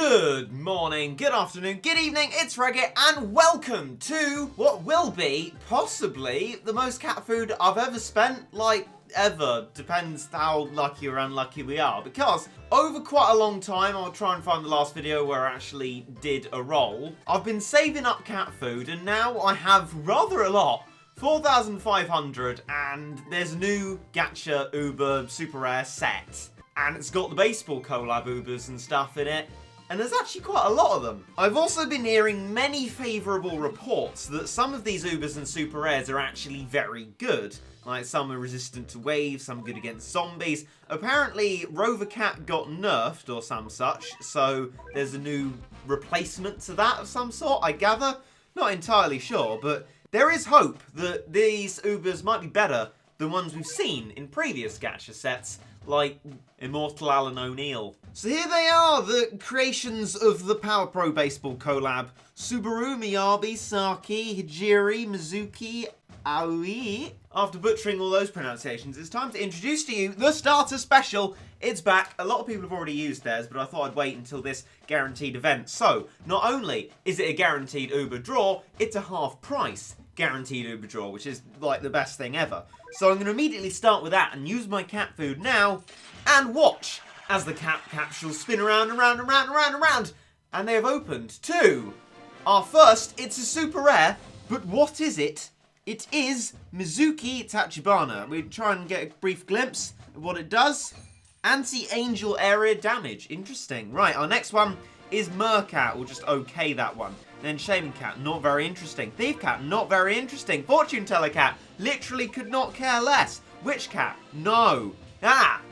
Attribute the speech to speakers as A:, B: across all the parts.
A: Good morning, good afternoon, good evening, it's Regit, and welcome to what will be, possibly, the most cat food I've ever spent, like, ever. Depends how lucky or unlucky we are, because over quite a long time, I'll try and find the last video where I actually did a roll, I've been saving up cat food, and now I have rather a lot. 4,500, and there's a new Gacha Uber super rare set. And it's got the baseball collab Ubers and stuff in it. And there's actually quite a lot of them. I've also been hearing many favourable reports that some of these Ubers and super rares are actually very good. Like, some are resistant to waves, some good against zombies. Apparently, Rover Cat got nerfed or some such, so there's a new replacement to that of some sort, I gather. Not entirely sure, but there is hope that these Ubers might be better than ones we've seen in previous Gacha sets, like Immortal Alan O'Neill. So here they are, the creations of the PowerPro Baseball Collab. Subaru, Miyabi, Saki, Hijiri, Mizuki, Aoi. After butchering all those pronunciations, it's time to introduce to you the starter special. It's back. A lot of people have already used theirs, but I thought I'd wait until this guaranteed event. So, not only is it a guaranteed Uber draw, it's a half price guaranteed Uber draw, which is like the best thing ever. So I'm going to immediately start with that and use my cat food now and watch as the cat capsules spin around and round and round and round and round. And they have opened to our first. It's a super rare, but what is it? It is Mizuki Tachibana. We try and get a brief glimpse of what it does. Anti-angel area damage. Interesting. Right, our next one is Mercat. We'll just okay that one. Then Shaman Cat, not very interesting. Thief Cat, not very interesting. Fortune Teller Cat, literally could not care less. Witch Cat, no.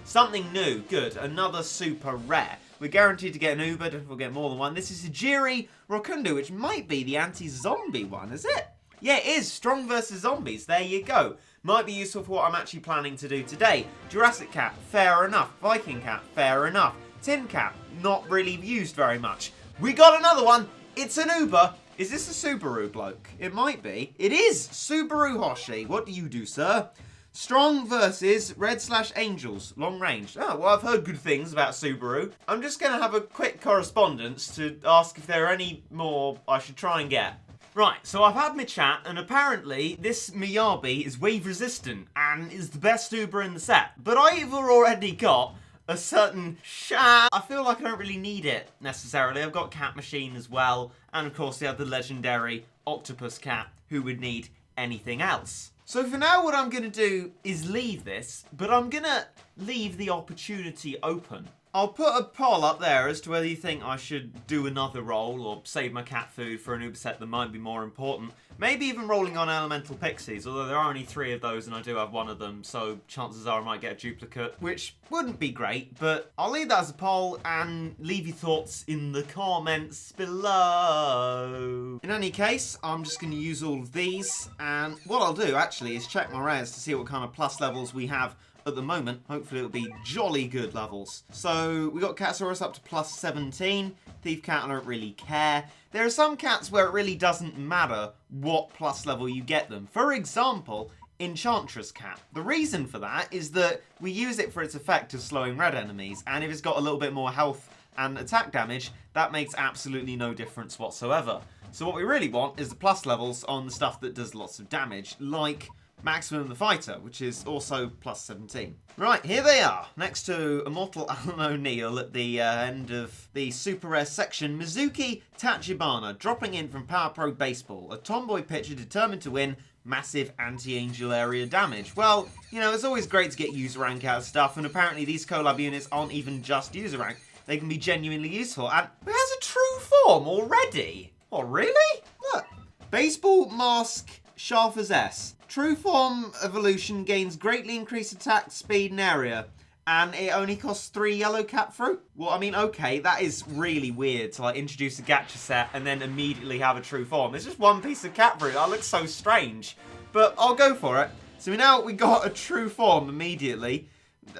A: Something new, good. Another super rare. We're guaranteed to get an Uber, don't forget more than one. This is Hijiri Rokundu, which might be the anti-zombie one, is it? Yeah, it is. Strong versus zombies, there you go. Might be useful for what I'm actually planning to do today. Jurassic Cat, fair enough. Viking Cat, fair enough. Tin Cat, not really used very much. We got another one. It's an Uber. Is this a Subaru bloke? It might be. It is Subaru Hoshi. What do you do, sir? Strong versus Red/Angels. Long range. Oh, well, I've heard good things about Subaru. I'm just going to have a quick correspondence to ask if there are any more I should try and get. Right, so I've had my chat, and apparently this Miyabi is wave resistant and is the best Uber in the set. But I've already got a certain I feel like I don't really need it necessarily. I've got Cat Machine as well, and of course they have the legendary Octopus Cat, who would need anything else. So for now, what I'm going to do is leave this, but I'm going to leave the opportunity open. I'll put a poll up there as to whether you think I should do another roll or save my cat food for an Uber set that might be more important. Maybe even rolling on Elemental Pixies, although there are only 3 of those and I do have one of them, so chances are I might get a duplicate, which wouldn't be great, but I'll leave that as a poll and leave your thoughts in the comments below. In any case, I'm just going to use all of these, and what I'll do actually is check my rares to see what kind of plus levels we have at the moment. Hopefully it'll be jolly good levels. So we got Catsaurus up to plus 17. Thief Cat, I don't really care. There are some cats where it really doesn't matter what plus level you get them. For example, Enchantress Cat. The reason for that is that we use it for its effect of slowing red enemies, and if it's got a little bit more health and attack damage, that makes absolutely no difference whatsoever. So what we really want is the plus levels on the stuff that does lots of damage, like Maximum the Fighter, which is also plus 17. Right, here they are. Next to Immortal Alan O'Neill at the end of the super rare section, Mizuki Tachibana, dropping in from PowerPro Baseball. A tomboy pitcher determined to win, massive anti-angel area damage. Well, you know, it's always great to get user rank out of stuff, and apparently these collab units aren't even just user rank. They can be genuinely useful, and it has a true form already. Oh, really? Look. Baseball Mask Sharp as S. True form evolution gains greatly increased attack, speed, and area. And it only costs 3 yellow cat fruit? Well, I mean, okay, that is really weird to, like, introduce a gacha set and then immediately have a true form. It's just one piece of cat fruit. That looks so strange. But I'll go for it. So now we got a true form immediately.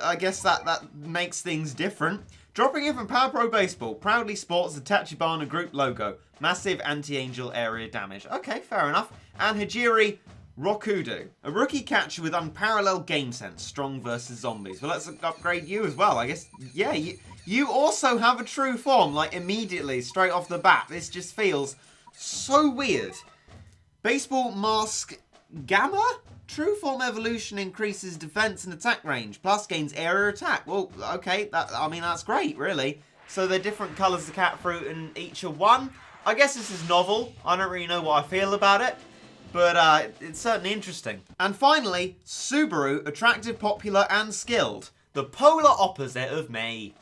A: I guess that makes things different. Dropping in from PowerPro Baseball, proudly sports the Tachibana Group logo. Massive anti-angel area damage. Okay, fair enough. And Hijiri Rokudu, a rookie catcher with unparalleled game sense, strong versus zombies. Well, let's upgrade you as well. I guess, yeah, you also have a true form, like immediately, straight off the bat. This just feels so weird. Baseball Mask Gamma? True form evolution increases defense and attack range, plus gains area attack. Well, okay, that's great, really. So they're different colours of cat fruit and each are one. I guess this is novel. I don't really know what I feel about it, but it's certainly interesting. And finally, Subaru, attractive, popular, and skilled. The polar opposite of me.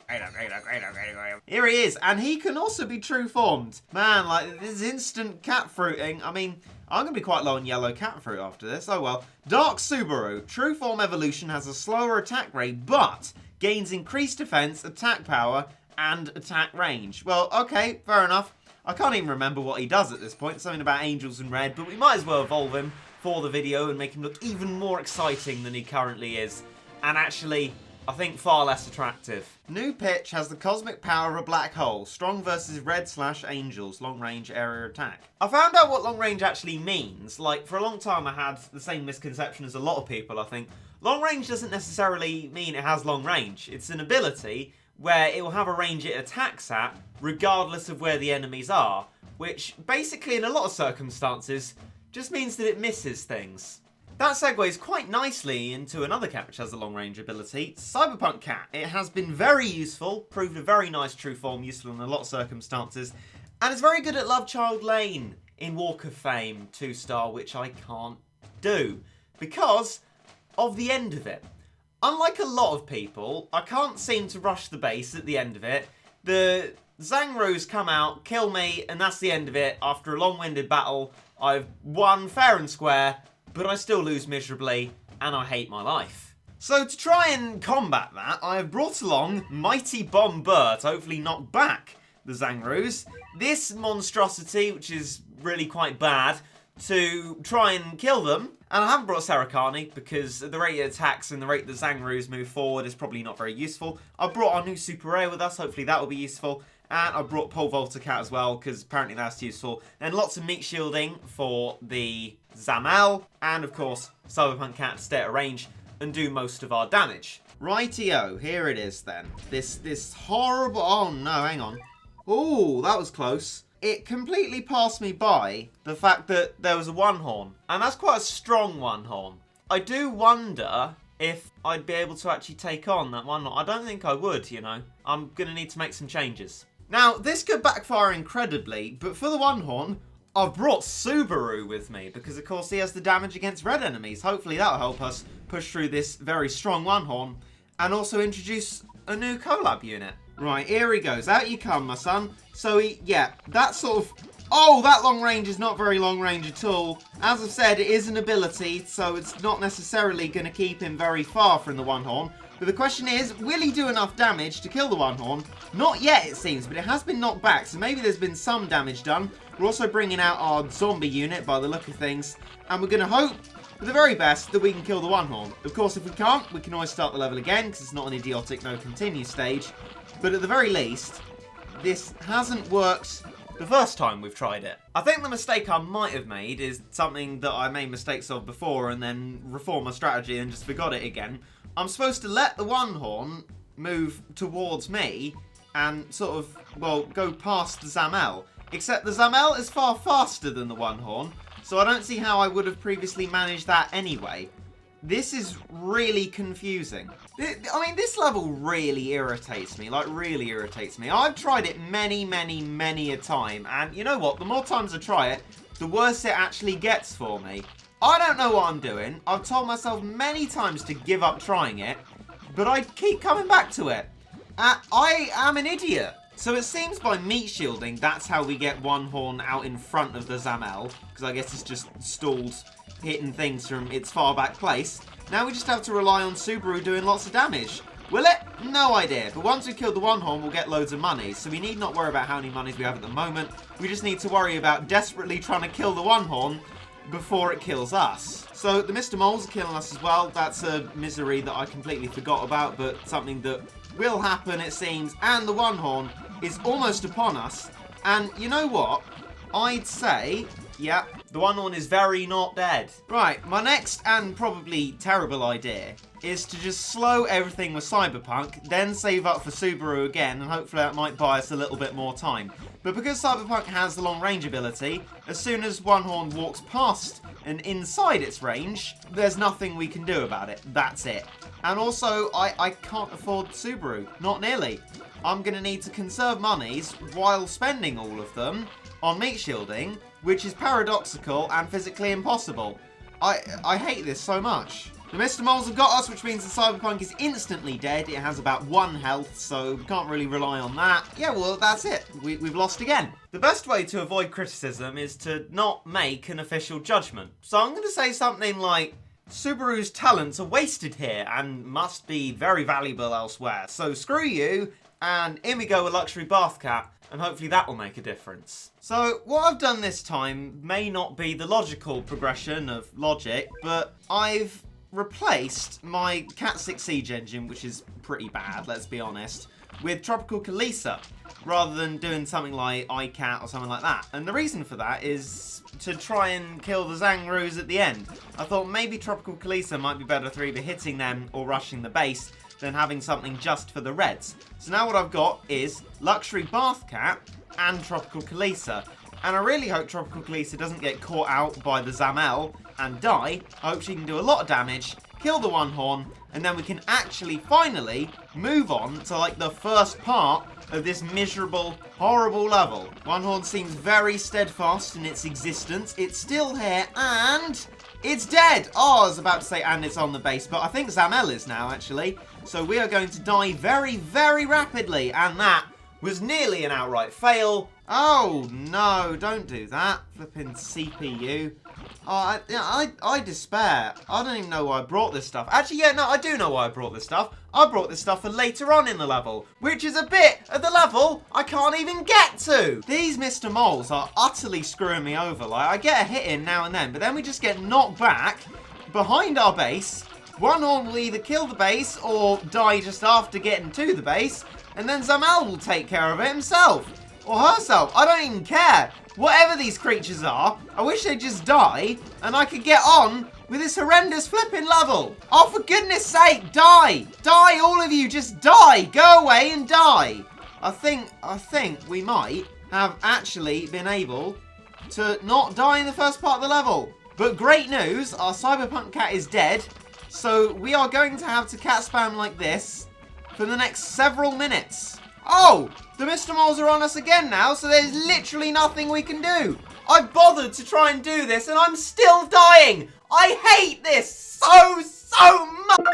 A: Here he is, and he can also be true formed. Man, like, this instant cat fruiting. I mean, I'm going to be quite low on yellow cat fruit after this. Oh well. Dark Subaru. True form evolution has a slower attack rate, but gains increased defense, attack power, and attack range. Well, okay, fair enough. I can't even remember what he does at this point. Something about angels and red, but we might as well evolve him for the video and make him look even more exciting than he currently is. And actually, I think far less attractive. New pitch has the cosmic power of a black hole. Strong versus red/angels. Long range area attack. I found out what long range actually means. Like, for a long time I had the same misconception as a lot of people, I think. Long range doesn't necessarily mean it has long range. It's an ability where it will have a range it attacks at, regardless of where the enemies are. Which, basically, in a lot of circumstances, just means that it misses things. That segues quite nicely into another cat which has a long-range ability, Cyberpunk Cat. It has been very useful, proved a very nice true form, useful in a lot of circumstances, and it's very good at Lovechild Lane in Walk of Fame 2-star, which I can't do, because of the end of it. Unlike a lot of people, I can't seem to rush the base at the end of it. The Zangros come out, kill me, and that's the end of it. After a long-winded battle, I've won fair and square, but I still lose miserably, and I hate my life. So to try and combat that, I have brought along Mighty Bomb Bird to hopefully knock back the Zangros. This monstrosity, which is really quite bad, to try and kill them. And I haven't brought Sarakani, because the rate it attacks and the rate the Zangros move forward is probably not very useful. I brought our new Super Rare with us, hopefully that will be useful. And I brought Pole Vaulter Cat as well, because apparently that's useful. And lots of meat shielding for the Zamel. And of course, Cyberpunk Cat to stay at range and do most of our damage. Rightio, here it is then. This horrible... Oh no, hang on. Ooh, that was close. It completely passed me by the fact that there was a one horn. And that's quite a strong one horn. I do wonder if I'd be able to actually take on that one horn. I don't think I would, you know. I'm going to need to make some changes. Now, this could backfire incredibly, but for the one horn, I've brought Subaru with me, because of course he has the damage against red enemies. Hopefully that'll help us push through this very strong one horn, and also introduce a new collab unit. Right, here he goes. Out you come, my son. So that sort of... Oh, that long range is not very long range at all. As I've said, it is an ability, so it's not necessarily going to keep him very far from the one horn. But the question is, will he do enough damage to kill the one horn? Not yet, it seems, but it has been knocked back, so maybe there's been some damage done. We're also bringing out our zombie unit by the look of things, and we're going to hope, for the very best, that we can kill the one horn. Of course, if we can't, we can always start the level again, because it's not an idiotic no continue stage. But at the very least, this hasn't worked the first time we've tried it. I think the mistake I might have made is something that I made mistakes of before and then reformed my strategy and just forgot it again. I'm supposed to let the one horn move towards me and sort of, well, go past the Zamel. Except the Zamel is far faster than the one horn, so I don't see how I would have previously managed that anyway. This is really confusing. I mean, this level really irritates me, like really irritates me. I've tried it many a time, and you know what? The more times I try it, the worse it actually gets for me. I don't know what I'm doing. I've told myself many times to give up trying it, but I keep coming back to it. I am an idiot. So it seems by meat shielding, that's how we get one horn out in front of the Zamel, because I guess it's just stalled hitting things from its far back place. Now we just have to rely on Subaru doing lots of damage. Will it? No idea. But once we've killed the one horn, we'll get loads of money. So we need not worry about how many monies we have at the moment. We just need to worry about desperately trying to kill the one horn before it kills us. So the Mr. Moles are killing us as well. That's a misery that I completely forgot about, but something that will happen, it seems. And the one horn is almost upon us. And you know what? I'd say, yeah, the one horn is very not dead. Right, my next and probably terrible idea is to just slow everything with Cyberpunk, then save up for Subaru again, and hopefully that might buy us a little bit more time. But because Cyberpunk has the long range ability, as soon as one horn walks past and inside its range, there's nothing we can do about it. That's it. And also, I can't afford Subaru. Not nearly. I'm going to need to conserve monies while spending all of them on meat shielding, which is paradoxical and physically impossible. I hate this so much. The Mr. Moles have got us, which means the Cyberpunk is instantly dead. It has about 1 health, so we can't really rely on that. Yeah, well, that's it. We've lost again. The best way to avoid criticism is to not make an official judgment. So I'm going to say something like, Subaru's talents are wasted here and must be very valuable elsewhere. So screw you, and in we go with Luxury Bath Cat, and hopefully that will make a difference. So what I've done this time may not be the logical progression of logic, but I've replaced my Cat 6 Siege engine, which is pretty bad, let's be honest, with Tropical Kalisa, rather than doing something like iCat or something like that. And the reason for that is to try and kill the Zangroos at the end. I thought maybe Tropical Kalisa might be better for either hitting them or rushing the base than having something just for the reds. So now what I've got is Luxury Bath Cat and Tropical Kalisa. And I really hope Tropical Kalisa doesn't get caught out by the Zamel and die. I hope she can do a lot of damage, kill the one horn, and then we can actually finally move on to like the first part of this miserable, horrible level. One horn seems very steadfast in its existence. It's still here and it's dead. Oh, I was about to say and it's on the base, but I think Zamel is now actually. So we are going to die very, very rapidly, and that was nearly an outright fail. Oh, no, don't do that. Flipping CPU. Oh, I despair. I don't even know why I brought this stuff. Actually, yeah, no, I do know why I brought this stuff. I brought this stuff for later on in the level, which is a bit of the level I can't even get to. These Mr. Moles are utterly screwing me over. Like, I get a hit in now and then, but then we just get knocked back behind our base. One horn will either kill the base or die just after getting to the base, and then Zamel will take care of it himself. Or herself. I don't even care. Whatever these creatures are, I wish they'd just die, and I could get on with this horrendous flipping level. Oh, for goodness sake, die. Die, all of you, just die. Go away and die. I think we might have actually been able to not die in the first part of the level. But great news, our Cyberpunk cat is dead, so we are going to have to cat spam like this for the next several minutes. Oh, the Mr. Moles are on us again now, so there's literally nothing we can do. I bothered to try and do this, and I'm still dying. I hate this so much.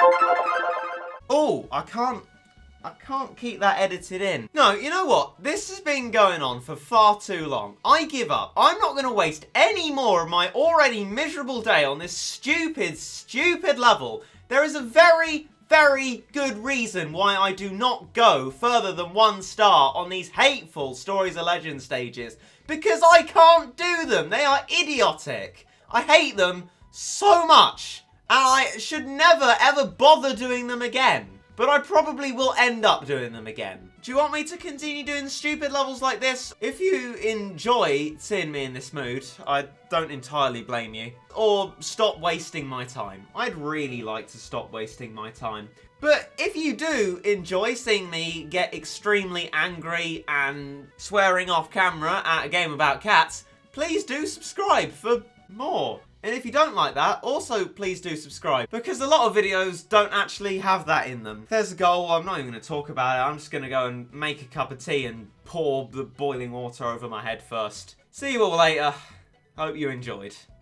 A: Oh, I can't keep that edited in. No, you know what? This has been going on for far too long. I give up. I'm not going to waste any more of my already miserable day on this stupid level. There is a very good reason why I do not go further than 1 star on these hateful Stories of Legend stages. Because I can't do them. They are idiotic. I hate them so much. And I should never ever bother doing them again. But I probably will end up doing them again. Do you want me to continue doing stupid levels like this? If you enjoy seeing me in this mood, I don't entirely blame you. Or stop wasting my time. I'd really like to stop wasting my time. But if you do enjoy seeing me get extremely angry and swearing off camera at a game about cats, please do subscribe for more. And if you don't like that, also please do subscribe, because a lot of videos don't actually have that in them. If there's a goal, I'm not even going to talk about it. I'm just going to go and make a cup of tea and pour the boiling water over my head first. See you all later. Hope you enjoyed.